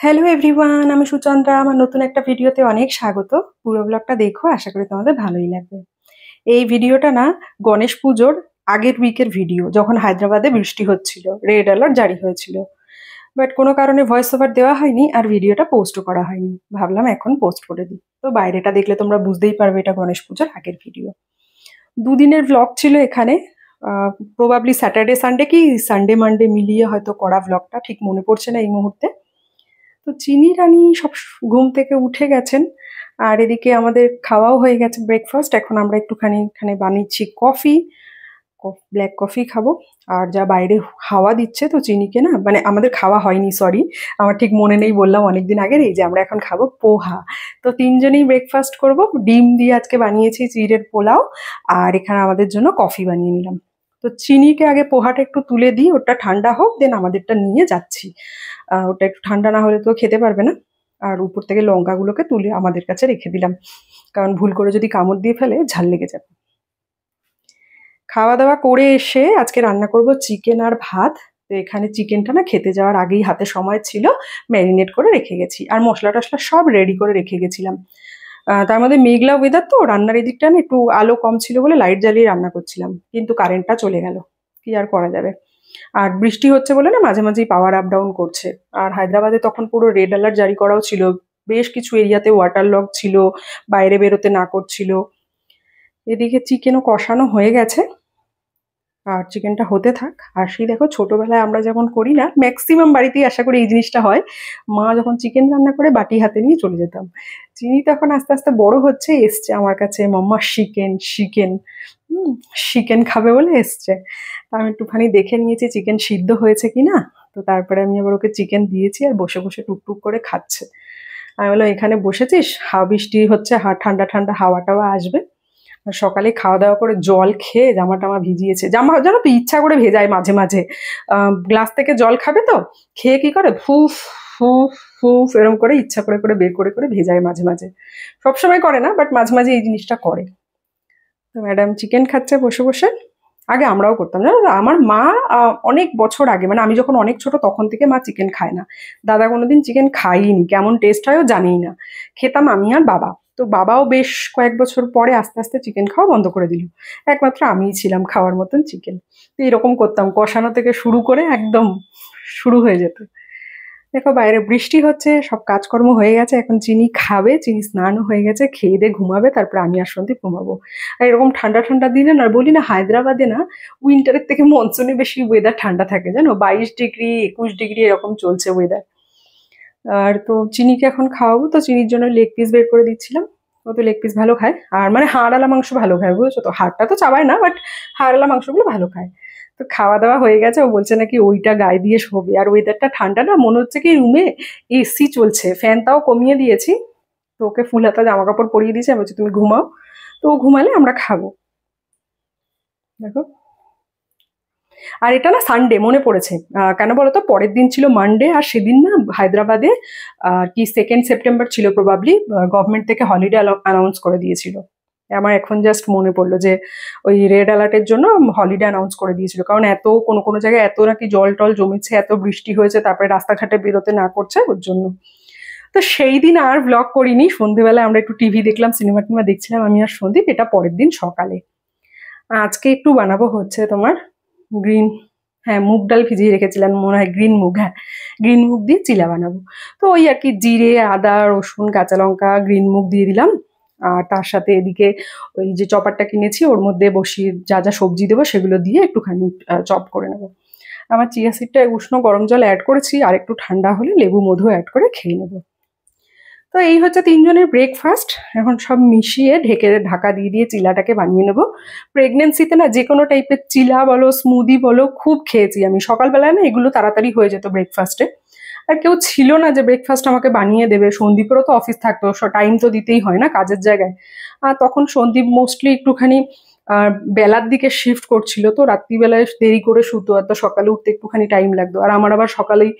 Hello everyone, আমি সুচন্দ্রা। আমার নতুন একটা ভিডিওতে অনেক স্বাগত। পুরো ব্লগটা দেখো, আশা করি তোমাদের ভালোই লাগবে। এই ভিডিওটা না গণেশ পুজোর আগের উইকের ভিডিও, যখন হায়দ্রাবাদে বৃষ্টি হচ্ছিল, রেড অ্যালার্ট জারি হয়েছিল। বাট কোনো কারণে ভয়েস ওভার দেওয়া হয়নি আর ভিডিওটা পোস্টও করা হয়নি। ভাবলাম এখন পোস্ট করে দিই। তো বাইরেটা দেখলে তোমরা বুঝতেই পারবে এটা গণেশ পুজোর আগের ভিডিও। দুদিনের ব্লগ ছিল এখানে। প্রবাবলি স্যাটারডে সানডে কি সানডে মানডে মিলিয়ে হয়তো করা ব্লগটা, ঠিক মনে পড়ছে না এই মুহূর্তে। তো চিনি রানী সব ঘুম থেকে উঠে গেছেন। আর এদিকে আমাদের খাওয়াও হয়ে গেছে, ব্রেকফাস্ট। এখন আমরা একটুখানি এখানে বানিয়েছি কফি, ব্ল্যাক কফি খাবো। আর যা বাইরে হাওয়া দিচ্ছে, তো চিনিকে না, মানে আমাদের খাওয়া হয়নি, সরি, আমার ঠিক মনে নেই, বললাম অনেকদিন আগের। এই যে আমরা এখন খাবো পোহা। তো তিনজনেই ব্রেকফাস্ট করব। ডিম দিয়ে আজকে বানিয়েছি চিড়ের পোলাও, আর এখানে আমাদের জন্য কফি বানিয়ে নিলাম। তো চিনিকে আগে পোহাটা একটু তুলে দিই, ওটা ঠান্ডা হোক, দেন আমাদেরটা নিয়ে যাচ্ছি। ওটা একটু ঠান্ডা না হলে তো খেতে পারবে না। আর উপর থেকে লঙ্কাগুলোকে তুলে আমাদের কাছে রেখে দিলাম, কারণ ভুল করে যদি কামড় দিয়ে ফেলে ঝাল লেগে যাবে। খাওয়া দাওয়া করে এসে আজকে রান্না করব চিকেন আর ভাত। তো এখানে চিকেনটা না খেতে যাওয়ার আগেই হাতে সময় ছিল, ম্যারিনেট করে রেখে গেছি, আর মশলা টশলা সব রেডি করে রেখে গেছিলাম। তার মধ্যে মেঘলা ওয়েদার, তো রান্নার এদিকটা না একটু আলো কম ছিল বলে লাইট জ্বালিয়ে রান্না করছিলাম, কিন্তু কারেন্টটা চলে গেল, কি আর করা যাবে। আর বৃষ্টি হচ্ছে বলে না মাঝে মাঝেই পাওয়ার আপ ডাউন করছে। আর হায়দ্রাবাদে তখন পুরো রেড অ্যালার্ট জারি করাও ছিল, বেশ কিছু এরিয়াতে ওয়াটার লক ছিল, বাইরে বেরোতে না করছিল। এদিকে চিকেনও কষানো হয়ে গেছে, আর চিকেনটা হতে থাক। আর সেই দেখো, ছোটবেলায় আমরা যেমন করি না, ম্যাক্সিমাম বাড়িতেই আশা করি এই জিনিসটা হয়, মা যখন চিকেন রান্না করে বাটি হাতে নিয়ে চলে যেতাম। চিনি তখন আস্তে আস্তে বড় হচ্ছে, এসছে আমার কাছে, মাম্মা শিকেন শিকেন, শিকেন খাবে বলে এসছে। আমি একটুখানি দেখে নিয়েছি চিকেন সিদ্ধ হয়েছে কিনা। তো তারপরে আমি আবার ওকে চিকেন দিয়েছি, আর বসে বসে টুকটুক করে খাচ্ছে। আমি বললাম, এখানে বসেছিস, হাওয়া বৃষ্টি হচ্ছে, ঠান্ডা ঠান্ডা হাওয়া টাওয়া আসবে। আর সকালে খাওয়া দাওয়া করে জল খেয়ে জামা টামা ভিজিয়েছে। জামা জানো তো ইচ্ছা করে ভেজায় মাঝে মাঝে। গ্লাস থেকে জল খাবে, তো খেয়ে কি করে, ফুফ ফুফ ফুফ এরম করে ইচ্ছা করে করে বের করে করে ভেজায় মাঝে মাঝে। সবসময় করে না, বাট মাঝে মাঝে এই জিনিসটা করে। তো ম্যাডাম চিকেন খাচ্ছে বসে বসে। আগে আমরাও করতাম, জানো তো, আমার মা অনেক বছর আগে, মানে আমি যখন অনেক ছোট তখন থেকে মা চিকেন খায় না। দাদা কোনোদিন চিকেন খাইনি, কেমন টেস্ট হয় ও জানিই না। খেতাম আমি আর বাবা। তো বাবাও বেশ কয়েক বছর পরে আস্তে আস্তে চিকেন খাওয়া বন্ধ করে দিল। একমাত্র আমিই ছিলাম খাওয়ার মতন চিকেন। তো এরকম করতাম, কষানো থেকে শুরু করে একদম শুরু হয়ে যেত। দেখো বাইরে বৃষ্টি হচ্ছে, সব কাজকর্ম হয়ে গেছে, এখন চিনি খাবে, চিনি স্নানও হয়ে গেছে, খেয়ে দিয়ে ঘুমাবে, তারপরে আমি আর সন্দীপ ঘুমাবো। আর এরকম ঠান্ডা ঠান্ডা দিনে না, বলি না হায়দ্রাবাদে না উইন্টারের থেকে মনসুনে বেশি ওয়েদার ঠান্ডা থাকে, জানো, 22 ডিগ্রি 21 ডিগ্রি এরকম চলছে ওয়েদার। আর তো চিনিকে এখন খাওয়াবো, তো চিনির জন্য লেগ পিস বের করে দিচ্ছিলাম। ও তো লেগ পিস ভালো খায়, আর মানে হাড়ালা মাংস ভালো খায়, বুঝেছো তো, হাড়টা তো চাবায় না, বাট হাড়ালা মাংসগুলো ভালো খায়। তো খাওয়া দাওয়া হয়ে গেছে, ও বলছে নাকি ওইটা গায়ে দিয়ে শোবে। আর ওয়েদারটা ঠান্ডা না, মনে হচ্ছে কি রুমে এসি চলছে, ফ্যান তাও কমিয়ে দিয়েছি। তো ওকে ফুল হাতা জামা কাপড় পরিয়ে দিয়েছি, আমি বলছি তুমি ঘুমাও। তো ও ঘুমালে আমরা খাবো। দেখো, আর এটা না সানডে মনে পড়েছে, কেন বলতো, পরের দিন ছিল মানডে, আর সেদিন না হায়দ্রাবাদে কি 2 সেপ্টেম্বর ছিল প্রবাবলি, গভর্নমেন্ট থেকে হলিডে অ্যানাউন্স করে দিয়েছিল। আমার এখন জাস্ট মনে পড়লো যে ওই রেড অ্যালার্টের জন্য হলিডে অ্যানাউন্স করে দিয়েছিল, কারণ এত কোনো কোনো জায়গায় এত নাকি জল টল জমেছে, এত বৃষ্টি হয়েছে, তারপরে রাস্তাঘাটে বেরোতে না করছে ওর জন্য। তো সেই দিন আর ব্লগ করিনি। সন্ধেবেলায় আমরা একটু টিভি দেখলাম, সিনেমা টিনেমা দেখছিলাম আমি আর সন্দীপ, এটা পরের দিন সকালে। আজকে একটু বানাবো হচ্ছে তোমার গ্রিন, হ্যাঁ মুগ ডাল ভিজিয়ে রেখেছিলাম, মনে হয় গ্রিন মুগ, হ্যাঁ গ্রিন মুগ দিয়ে চিলা বানাবো। তো ওই আর কি, জিরে আদা রসুন কাঁচা লঙ্কা গ্রিন মুগ দিয়ে দিলাম। আর তার সাথে এদিকে ওই যে চপারটা কিনেছি, ওর মধ্যে বসিয়ে যা যা সবজি দেবো সেগুলো দিয়ে একটুখানি চপ করে নেবো। আমার চিয়া সিডটা উষ্ণ গরম জল অ্যাড করেছি, আর একটু ঠান্ডা হলে লেবু মধু অ্যাড করে খেয়ে নেবো। তো এই হচ্ছে তিনজনের ব্রেকফাস্ট। এখন সব মিশিয়ে ঢেকে ঢাকা দিয়ে দিয়ে চিলাটাকে বানিয়ে নেবো। প্রেগনেন্সিতে না যে কোনো টাইপের চিলা বলো স্মুদি বলো খুব খেয়েছি আমি। সকালবেলায় না এগুলো তাড়াতাড়ি হয়ে যেত ব্রেকফাস্টে। আর কেউ ছিল না যে ব্রেকফাস্ট আমাকে বানিয়ে দেবে, সন্দীপেরও তো অফিস থাকতো, টাইম তো দিতেই হয় না কাজের জায়গায়। আর তখন সন্দীপ মোস্টলি একটুখানি বেলার দিকে শিফট করছিল, তো রাত্রিবেলায় দেরি করে শুতো, আর তো সকালে উঠতে একটুখানি টাইম লাগতো। আর আমার আবার সকালেই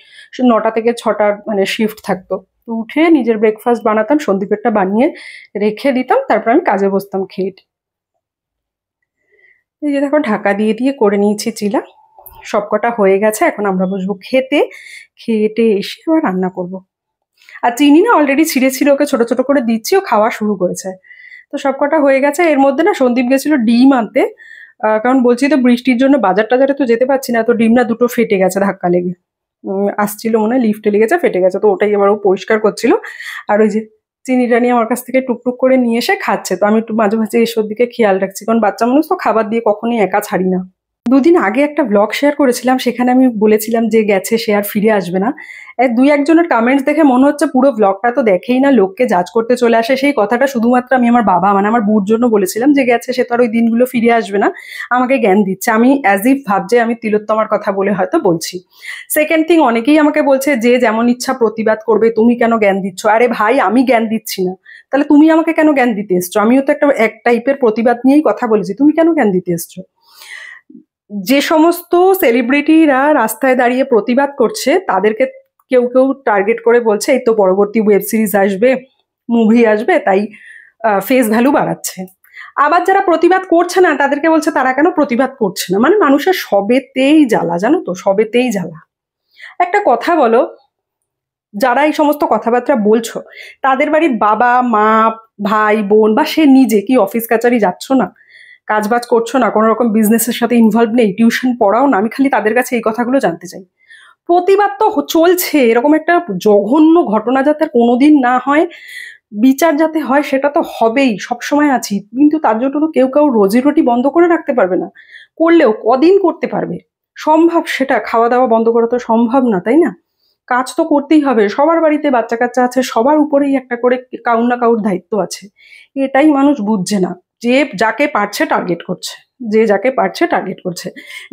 9টা থেকে 6টার মানে শিফট থাকতো। তো উঠে নিজের ব্রেকফাস্ট বানাতাম, সন্দীপেরটা বানিয়ে রেখে দিতাম, তারপর আমি কাজে বসতাম খেয়ে। এই যে দেখো ঢাকা দিয়ে দিয়ে করে নিয়েছি চিলা, সবকটা হয়ে গেছে। এখন আমরা বসবো খেতে, খেয়ে এসে আবার রান্না করব। আর চিনি না অলরেডি ছিঁড়ে ছিল, ওকে ছোট ছোট করে দিচ্ছি, ও খাওয়া শুরু করেছে। তো সবকটা হয়ে গেছে। এর মধ্যে না সন্দীপ গেছিল ডিম আনতে, কারণ বলছি তো বৃষ্টির জন্য বাজার টাজারে তো যেতে পারছি না, তো ডিম না দুটো ফেটে গেছে ধাক্কা লেগে। আসছিল মনে হয় লিফটে লেগেছে, ফেটে গেছে, তো ওটাই এবার ও পরিষ্কার করছিল। আর ওই যে চিনিটা নিয়ে আমার কাছ থেকে টুকটুক করে নিয়ে এসে খাচ্ছে। তো আমি একটু মাঝে মাঝে এসব দিকে খেয়াল রাখছি, কারণ বাচ্চা মানুষ তো খাবার দিয়ে কখনোই একা ছাড়ি না। দুদিন আগে একটা ব্লগ শেয়ার করেছিলাম, সেখানে আমি বলেছিলাম যে গেছে, সে আর ফিরে আসবে না। দুই একজনের কমেন্টস দেখে মনে হচ্ছে পুরো ব্লগটা তো দেখেই না, লোককে জাজ করতে চলে আসে। সেই কথাটা শুধুমাত্র আমি আমার বাবা মানে আমার বুর জন্য বলেছিলাম, যে গেছে সে তো আর ওই দিনগুলো ফিরে আসবে না, আমাকে জ্ঞান দিচ্ছে। আমি অ্যাজ ইফ ভাবছে আমি তিলোত্তমার কথা বলে হয়তো বলছি। সেকেন্ড থিং, অনেকেই আমাকে বলছে যে যেমন ইচ্ছা প্রতিবাদ করবে, তুমি কেন জ্ঞান দিচ্ছ? আরে ভাই, আমি জ্ঞান দিচ্ছি না, তাহলে তুমি আমাকে কেন জ্ঞান দিতে এসছো? আমিও তো এক টাইপের প্রতিবাদ নিয়েই কথা বলেছি, তুমি কেন জ্ঞান দিতে এসছো? যে সমস্ত সেলিব্রিটিরা রাস্তায় দাঁড়িয়ে প্রতিবাদ করছে, তাদেরকে কেউ কেউ টার্গেট করে বলছে এই তো পরবর্তী ওয়েব সিরিজ আসবে, মুভি আসবে, তাই ফেস ভ্যালু বাড়াচ্ছে। আবার যারা প্রতিবাদ করছে না তাদেরকে বলছে তারা কেন প্রতিবাদ করছে না। মানে মানুষের সবেতেই জ্বালা, জানো তো, সবেতেই জ্বালা। একটা কথা বলো, যারা এই সমস্ত কথাবার্তা বলছো, তাদের বাড়ির বাবা মা ভাই বোন বা সে নিজে কি অফিস কাচারি যাচ্ছ না, কাজবাজ করছো না, কোনো রকম বিজনেসের সাথে ইনভলভ নেই, টিউশন পড়াও না? আমি খালি তাদের কাছে এই কথাগুলো জানতে চাই। প্রতিবাদ তো চলছে, এরকম একটা জঘন্য ঘটনা যাতে কোনোদিন না হয়, বিচার যাতে হয়, সেটা তো হবেই, সবসময় আছি। কিন্তু তার জন্য তো কেউ কেউ রোজি রুটি বন্ধ করে রাখতে পারবে না, করলেও কদিন করতে পারবে? সম্ভব সেটা? খাওয়া দাওয়া বন্ধ করা তো সম্ভব না, তাই না? কাজ তো করতেই হবে, সবার বাড়িতে বাচ্চা কাচ্চা আছে, সবার উপরেই একটা করে কাউর না কাউর দায়িত্ব আছে। এটাই মানুষ বুঝছে না, যে যাকে পারছে টার্গেট করছে, যে যাকে পারছে টার্গেট করছে।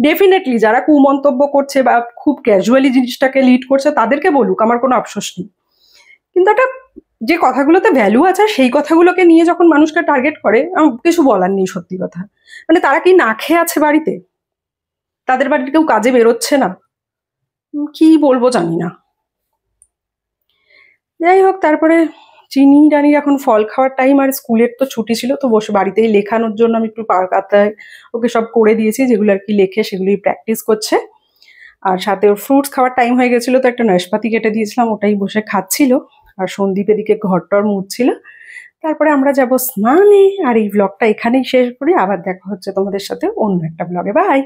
ডেফিনেটলি যারা কুমন্তব্য করছে বা খুব ক্যাজুয়ালি জিনিসটাকে লিড করছে তাদেরকে বলুক, আমার কোনো আফসোস নেই। কিন্তু একটা যে কথাগুলোতে ভ্যালু আছে সেই কথাগুলোকে নিয়ে যখন মানুষকে টার্গেট করে, আমার কিছু বলার নেই, সত্যি কথা। মানে তারা কি না খেয়ে আছে বাড়িতে? তাদের বাড়িতে কেউ কাজে বেরোচ্ছে না? কি বলবো জানি না। যাই হোক, তারপরে চিনি রানির এখন ফল খাওয়ার টাইম, আর স্কুলের তো ছুটি ছিল, তো বসে বাড়িতেই লেখানোর জন্য আমি একটু খাতায় ওকে সব করে দিয়েছি, যেগুলো আর কি লেখে সেগুলি প্র্যাকটিস করছে। আর সাথে ওর ফ্রুটস খাওয়ার টাইম হয়ে গেছিলো, তো একটা নাশপাতি কেটে দিয়েছিলাম, ওটাই বসে খাচ্ছিল। আর সন্দীপ এদিকে ঘরটর মুছছিল। তারপরে আমরা যাব স্নানে। আর এই ব্লগটা এখানেই শেষ করি, আবার দেখা হচ্ছে তোমাদের সাথে অন্য একটা ব্লগে। বাই।